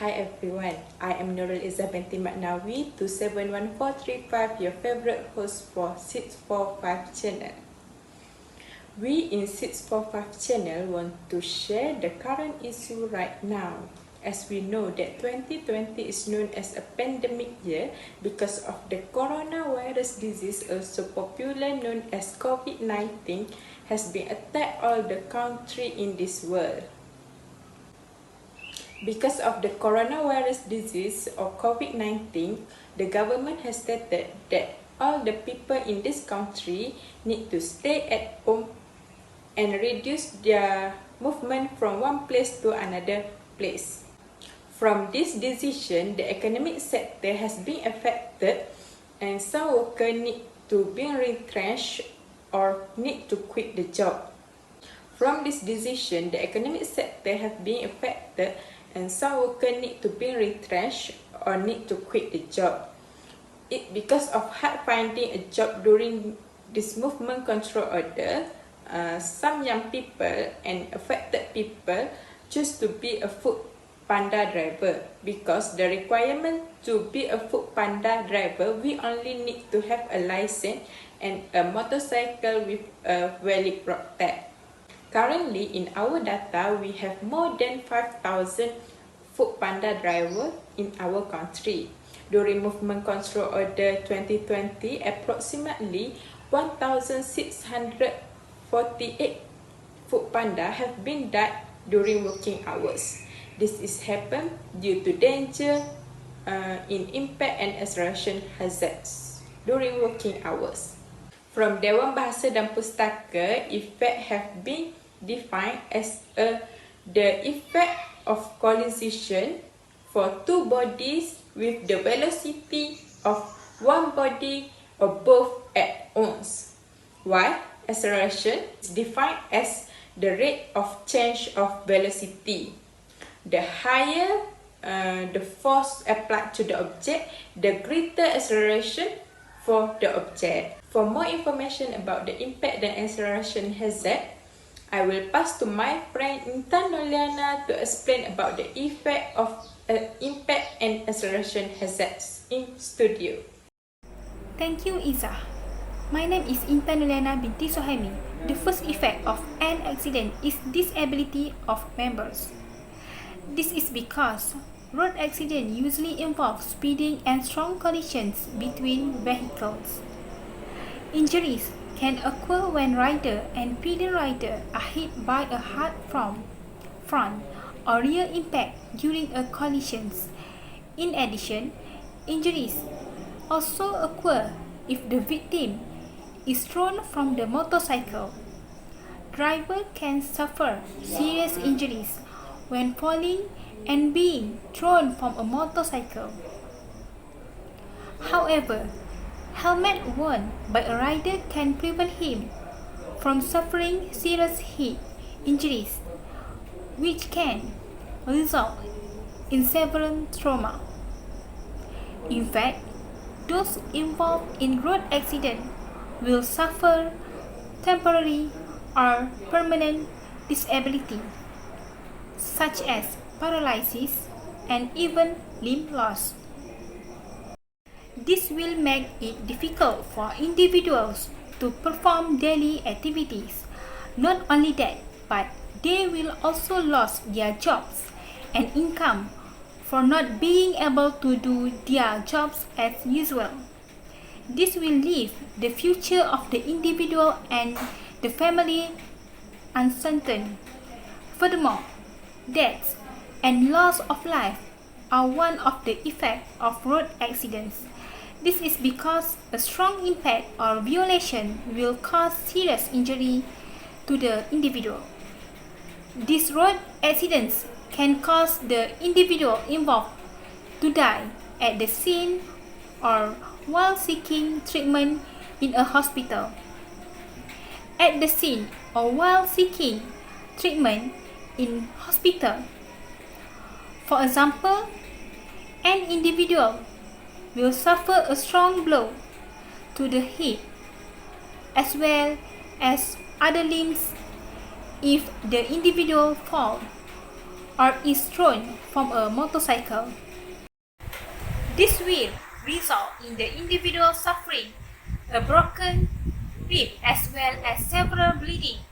hi everyone. I am Nurul Izzah binti Maknawi, 271435, your favorite host for 645 channel. We in 645 channel want to share the current issue right now. As we know that 2020 is known as a pandemic year because of the coronavirus disease, also popular known as COVID-19, has been attacked all the country in this world. Because of the coronavirus disease or COVID-19, the government has stated that all the people in this country need to stay at home and reduce their movement from one place to another place. From this decision, the economic sector has been affected and some workers need to be retrenched or need to quit the job. From this decision, the economic sector has been affected and some workers need to be retrenched or need to quit the job. Because of hard finding a job during this movement control order, some young people and affected people choose to be a food Panda driver because the requirement to be a food Panda driver, we only need to have a license and a motorcycle with a valid road tag. Currently, in our data, we have more than 5,000 food Panda drivers in our country. During Movement Control Order 2020, approximately 1,648 food Panda have been died during working hours. This is happened due to danger in impact and acceleration hazards during working hours. From Dewan Bahasa dan Pustaka, effect have been defined as the effect of collision for two bodies with the velocity of one body or both at once, while acceleration is defined as the rate of change of velocity. The higher the force applied to the object, the greater acceleration for the object. For more information about the impact and acceleration hazard, I will pass to my friend Intan Noliana to explain about the effect of impact and acceleration hazards in studio. Thank you, Izzah. My name is Intan Noliana binti Sohaimi. The first effect of an accident is disability of members. This is because road accidents usually involve speeding and strong collisions between vehicles. Injuries can occur when rider and pedal rider are hit by a hard front or rear impact during a collision. In addition, injuries also occur if the victim is thrown from the motorcycle. Driver can suffer serious injuries when falling and being thrown from a motorcycle. However, helmet worn by a rider can prevent him from suffering serious head injuries, which can result in severe trauma. In fact, those involved in road accident will suffer temporary or permanent disability, such as paralysis and even limb loss. This will make it difficult for individuals to perform daily activities. Not only that, but they will also lose their jobs and income for not being able to do their jobs as usual. This will leave the future of the individual and the family uncertain. Furthermore, deaths and loss of life are one of the effects of road accidents. This is because a strong impact or violation will cause serious injury to the individual. These road accidents can cause the individual involved to die at the scene or while seeking treatment in a hospital. At the scene or while seeking treatment in hospital. For example, an individual will suffer a strong blow to the head as well as other limbs if the individual falls or is thrown from a motorcycle. This will result in the individual suffering a broken rib as well as several bleeding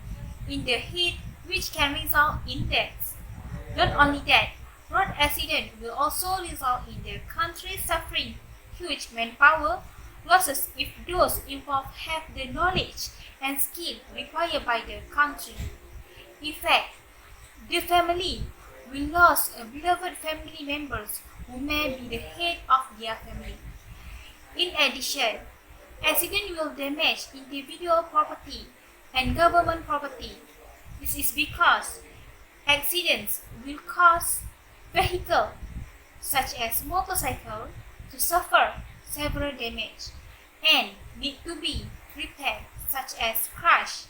in the head, which can result in death. Not only that, road accident will also result in the country suffering huge manpower losses if those involved have the knowledge and skill required by the country. In fact, the family will lose a beloved family members who may be the head of their family. In addition, accident will damage individual property and government property. This is because accidents will cause vehicles such as motorcycle to suffer several damage and need to be repaired such as crash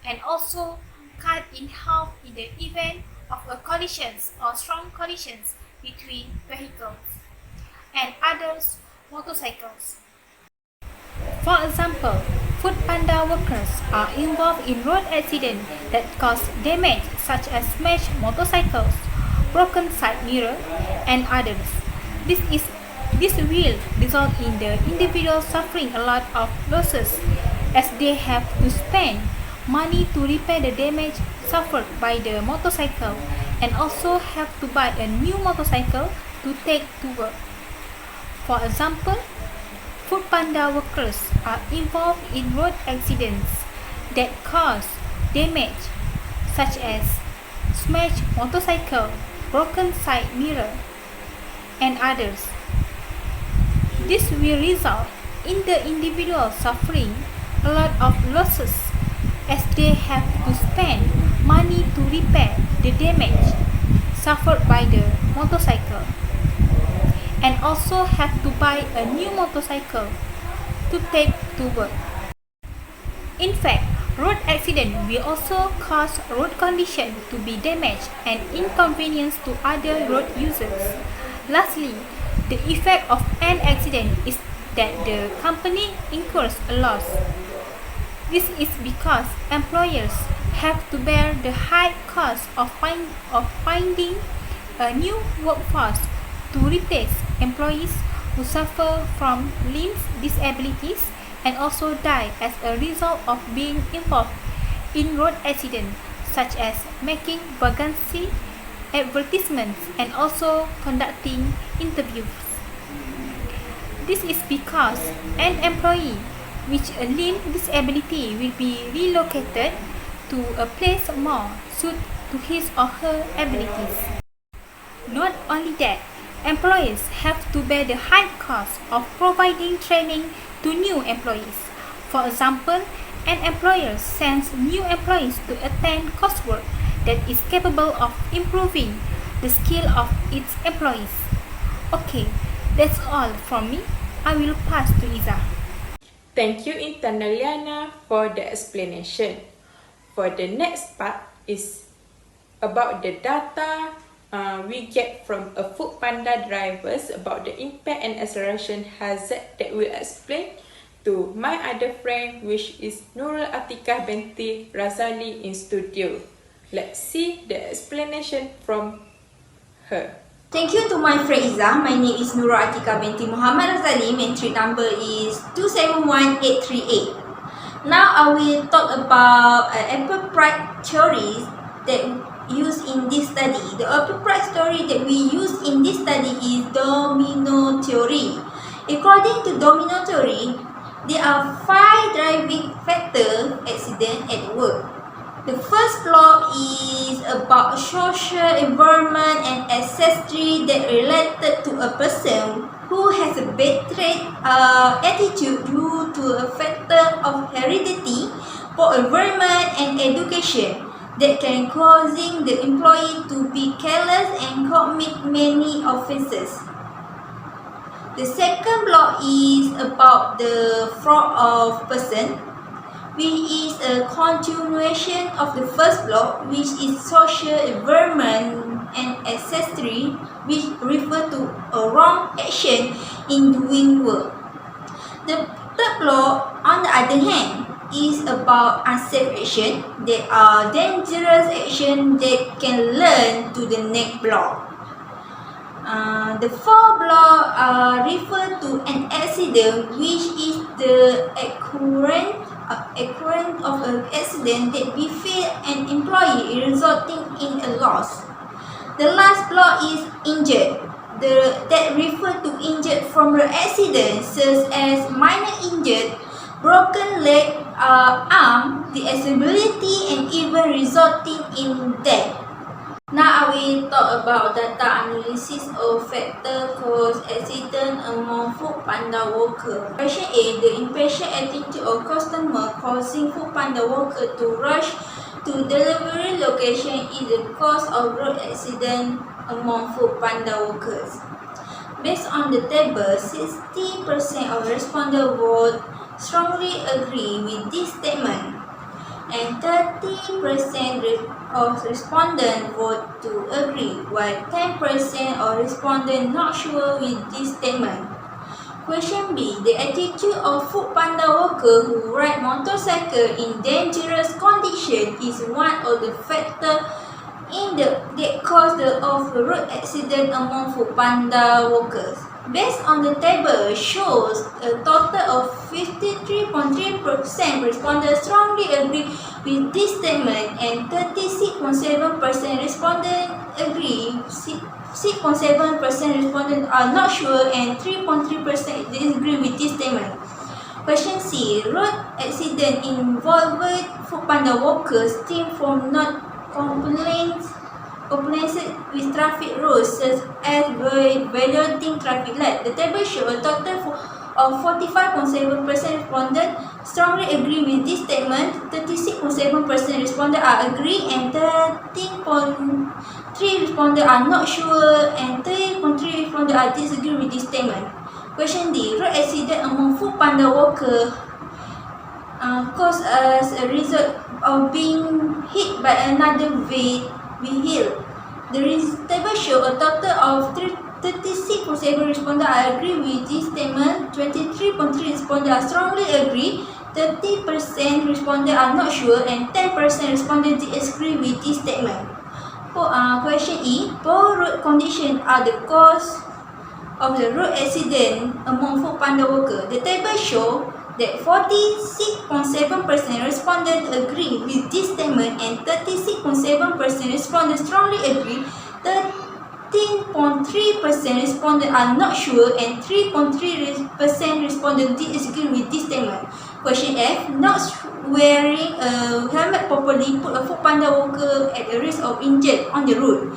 and also cut in half in the event of a collisions or strong collisions between vehicles and others motorcycles. For example, food panda workers are involved in road accidents that cause damage such as smashed motorcycles, broken side mirror, and others. This will result in the individual suffering a lot of losses as they have to spend money to repair the damage suffered by the motorcycle and also have to buy a new motorcycle to take to work. For example, food panda workers are involved in road accidents that cause damage such as smashed motorcycle, broken side mirror, and others. This will result in the individual suffering a lot of losses as they have to spend money to repair the damage suffered by the motorcycle and also have to buy a new motorcycle to take to work. In fact, road accident will also cause road condition to be damaged and inconvenience to other road users. Lastly, the effect of an accident is that the company incurs a loss. This is because employers have to bear the high cost of finding a new workforce to replace employees who suffer from limb disabilities and also die as a result of being involved in road accidents such as making vacancy advertisements and also conducting interviews. This is because an employee with a limb disability will be relocated to a place more suited to his or her abilities. Not only that, employers have to bear the high cost of providing training to new employees. For example, an employer sends new employees to attend coursework that is capable of improving the skill of its employees. Okay, that's all from me. I will pass to Iza. Thank you, Intern Liana, for the explanation. For the next part is about the data we get from a food panda drivers about the impact and acceleration hazard that we explain to my other friend, which is Nurul Atikah binti Razali in studio. Let's see the explanation from her. Thank you to my friend Izzah. My name is Nurul Atikah binti Muhammad Razali. My entry number is 271838. Now I will talk about enterprise theories that used in this study. The enterprise theory that we use in this study is domino theory. According to domino theory, there are 5 driving factor accident at work. The first law is about social environment and ancestry that related to a person who has a bad trait attitude due to a factor of heredity, poor environment and education that can causing the employee to be careless and commit many offenses. The second law is about the fraud of person, which is a continuation of the first law, which is social environment and ancestry, which refer to a wrong action in doing work. The third law, on the other hand, is about unsafe action. They are dangerous action that can learn to the next block. The 4 block refer to an accident which is the occurrence of an accident that befell an employee resulting in a loss. The last block is injured. That refer to injured from the accident such as minor injured, broken leg, arm, disability and even resulting in death. Now I will talk about data analysis of factor cause accident among food panda worker. Question A. The impatient attitude of customer causing food panda worker to rush to delivery location is the cause of road accident among food panda workers. Based on the table, 60% of respondents vote strongly agree with this statement, and 30% of respondents vote to agree, while 10% of respondents not sure with this statement. Question B. The attitude of food panda workers who ride motorcycle in dangerous condition is one of the factors that cause the off-road accident among food panda workers. Based on the table, shows a total of 53.3% respondents strongly agree with this statement, and 36.7% respondents agree, 6.7% respondents are not sure, and 3.3% disagree with this statement. Question C. Road accident involved food panda workers stem from not compliance with traffic rules such as violating traffic light. The table shows a total of 45.7% respondents strongly agree with this statement, 36.7% respondents are agree, and 13.3% respondents are not sure, and 3.3% respondents are disagree with this statement. Question D. Road accident among food panda workers caused as a result of being hit by another vehicle. The table shows a total of 36.7% respondents are agree with this statement, 23.3% respondents are strongly agree, 30% respondents are not sure, and 10% respondents disagree with this statement. Question E. Poor road conditions are the cause of the road accident among food panda workers. The table shows that 46.7% respondents agree with this statement, and 36.7% respondents strongly agree, 13.3% respondents are not sure, and 3.3% respondents disagree with this statement. Question F. Not wearing a helmet properly put a food panda worker at a risk of injury on the road.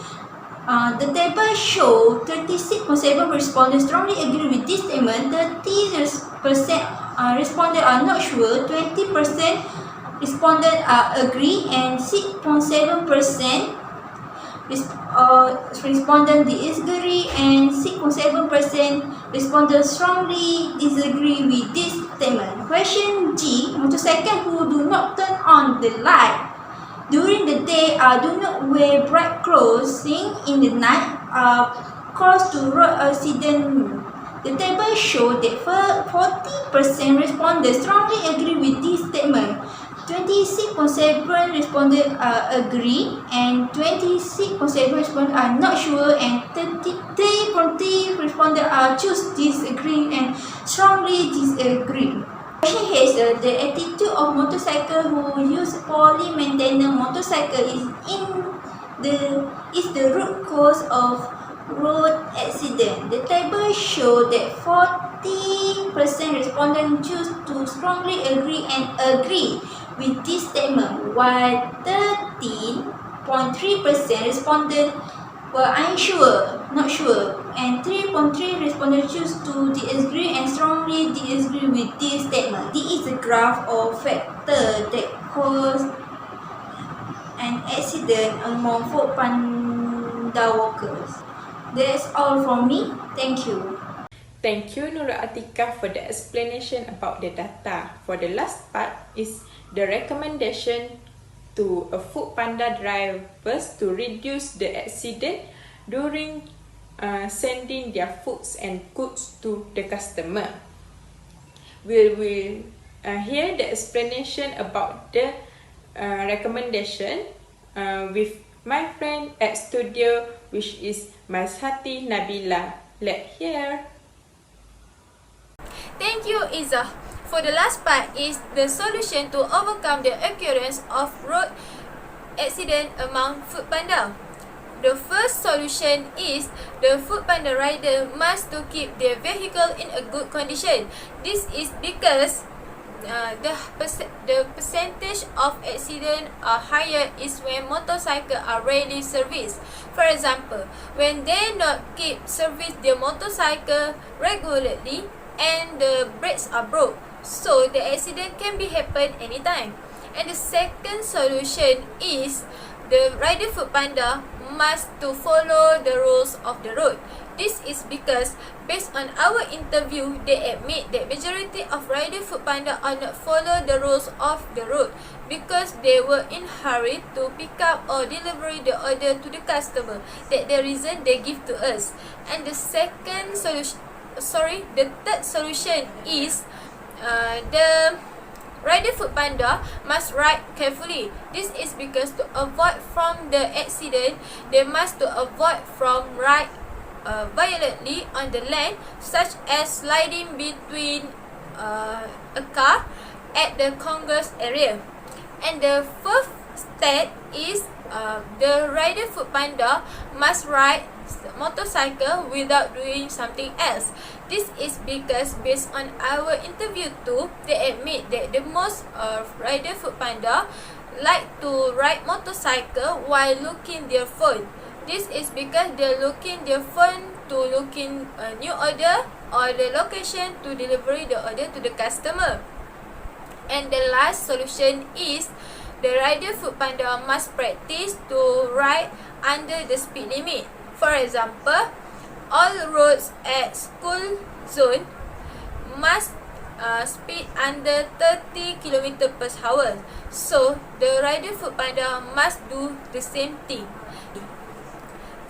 The table shows 36.7% respondents strongly agree with this statement, 30% respondents are not sure, 20% respondents are agree, and 6.7% respondents disagree, and 6.7% respondents strongly disagree with this statement. Question G. Motorcycle who do not turn on the light during the day do not wear bright clothing in the night cause to road accident. The table shows that 40% respondents strongly agree with this statement, 26.7% respondents agree, and 26.7% respondents are not sure, and 33.3% respondents choose disagree and strongly disagree. Question H. The attitude of motorcycle who use poorly maintained motorcycle is the root cause of road accident. The table shows that 40% respondents choose to strongly agree and agree with this statement, while 13.3% respondents were unsure, not sure, and 3.3% respondents choose to disagree and strongly disagree with this statement. This is a graph of factors that cause an accident among food panda workers. That's all from me. Thank you. Thank you, Nurul Atika, for the explanation about the data. For the last part is the recommendation to a food panda drivers to reduce the accident during sending their foods and goods to the customer. We will Here the explanation about the recommendation with my friend at studio, which is Mazhati Nabila. Let's hear. Thank you, Izzah. For the last part is the solution to overcome the occurrence of road accident among food panda. The first solution is the food panda rider must to keep their vehicle in a good condition. This is because the percentage of accident are higher is when motorcycles are rarely serviced. For example, when they not keep service their motorcycle regularly and the brakes are broke, so the accident can be happen anytime. And the second solution is the rider food panda must to follow the rules of the road. This is because based on our interview, they admit that majority of rider food panda are not follow the rules of the road because they were in hurry to pick up or deliver the order to the customer. That the reason they give to us. And the third solution is the rider food panda must ride carefully. This is because to avoid from the accident, they must to avoid from ride violently on the land, such as sliding between a car at the Congress area. And the fourth step is the rider food panda must ride motorcycle without doing something else. This is because based on our interview too, they admit that the most rider food panda like to ride motorcycle while looking their phone. This is because they're looking their phone to looking a new order or the location to deliver the order to the customer. And the last solution is the rider food panda must practice to ride under the speed limit. For example, all roads at school zone must speed under 30 km per hour. So the rider food panda must do the same thing.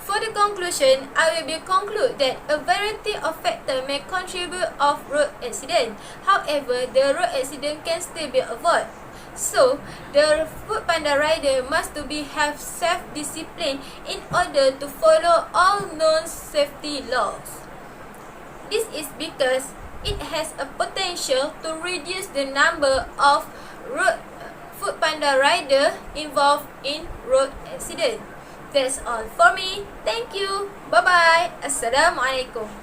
For the conclusion, I will be conclude that a variety of factors may contribute of road accident. However, the road accident can still be avoided. So, the food panda rider must to be have self-discipline in order to follow all known safety laws. This is because it has a potential to reduce the number of food panda rider involved in road accident. That's all for me. Thank you. Bye-bye. Assalamualaikum.